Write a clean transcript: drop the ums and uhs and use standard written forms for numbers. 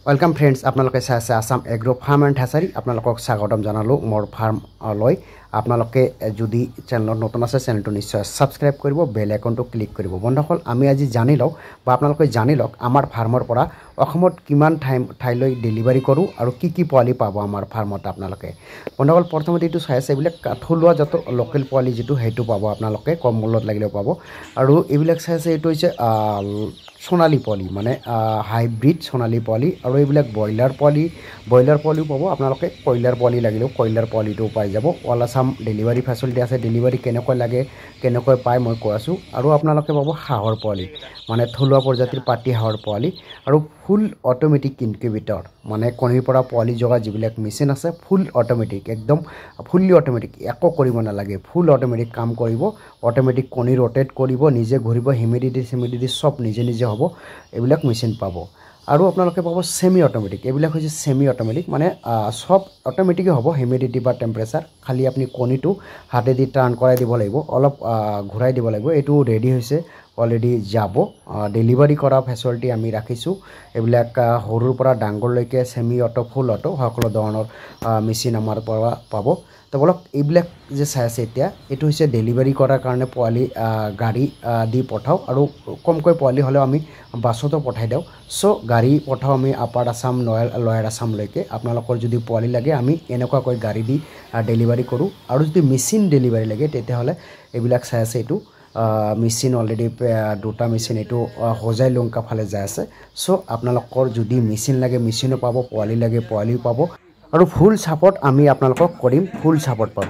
welcome friends आपनालोके चाই আছে Assam agro farm and हैचारी आपनालोকক स्वागतम জানালো मोर फार्म लय आपनालोके যদি चैनल नतुन আছে चैनलটো निश्चय सबस्क्राइब करिব बेल आइकनটো क्लिक करिব बंधुসকল আমি আজি জানি লওক বা आपनालोके জানি লওক আমাৰ ফাৰ্মৰ পৰা অসমত কিমান ঠাইলৈ ডেলিভাৰী কৰো আৰু কি কি পোৱালি পাব আমাৰ ফাৰ্মত आपनालोके বন্ধুসকল প্ৰথমতে এটো চাই আছে এইবিলাক থলুৱা জাতৰ লোকেল পোৱালি যেটো হেতু পাব आपनालोके কম মূল্যত লাগিলেও পাব আৰু এইবিলাক চাই আছে এটো হৈছে সোণালী পোৱালি মানে হাইব্ৰিড সোণালী পোৱালি আৰু এইবিলাক ব্ৰইলাৰ পোৱালিও পাব আপোনালোকে কয়লাৰ পোৱালি লাগিলেও কয়লাৰ পোৱালিটো পাই যাব অল আসাম ডেলিভাৰী ফেচিলিটি আছে ডেলিভাৰী কেনেকৈ লাগে কেনেকৈ পায় মই কৈ আছো আৰু আপোনালোকে পাব হাঁহৰ পোৱালি মানে থলুৱা প্ৰজাতিৰ পাটি হাঁহৰ পোৱালি আৰু ফুল অটোমেটিক ইনকিউবেটৰ মানে কণীৰ পৰা পোৱালি জগা যিবিলাক মেচিন আছে ফুল অটোমেটিক একদম ফুললি অটোমেটিক একো কৰিব নালাগে ফুল অটোমেটিক কাম কৰিব অটোমেটিক কণী ৰটেট কৰিব নিজে ঘূৰিব হিউমিডিটি সব নিজে নিজে হ'ব এইবিলাক মেচিন পাব আৰু আপোনালোকে পাব সেমি অটোমেটিক এইবিলাক হৈছে সেমি অটোমেটিক মানে সব অটোমেটিক হ'ব হিউমিডিটি বা টেম্পাৰেচাৰ খালি আপুনি কণীটো হাতেদি টাৰ্ন কৰাই দিব লাগিব অলপ ঘূৰাই দিব লাগিব এটো ৰেডি হৈছে অলৰেডি যাব ডেলিভাৰী কৰা ফেচিলিটি আমি ৰাখিছো এইবিলাক হৰুৰ পৰা ডাঙৰলৈকে সেমি অটো ফুল অটো সকলো ধৰণৰ মেচিন আমাৰ পৰা পাব তো বলক এইবিলাক যে চাই আছে এতিয়া এটো হৈছে ডেলিভাৰী কৰাৰ কাৰণে পোৱালি গাড়ী দি পঠাও আৰু কমকৈ পোৱালি হলে আমি বাছতো পঠাই দিও সো গাড়ী পঠাও আমি আপাৰ আসাম লয়াৰ আসাম লৈকে আপোনালোকৰ যদি পোৱালি লাগে আমি এনেকুৱা কৈ গাড়ী দি ডেলিভাৰী কৰো আৰু যদি মেচিন ডেলিভাৰী লাগে তেতিয়া হলে এইবিলাক চাই আছে এটো মেচিন অলৰেডি দুটা মেচিন এটো হজাই লংকা ফালে যায় আছে সো আপোনালোকৰ যদি মেচিন লাগে মেচিনো পাব পোৱালি লাগে পোৱালিও পাব আৰু ফুল সাপোৰ্ট আমি আপোনালোকক কৰিম ফুল সাপোৰ্ট পাব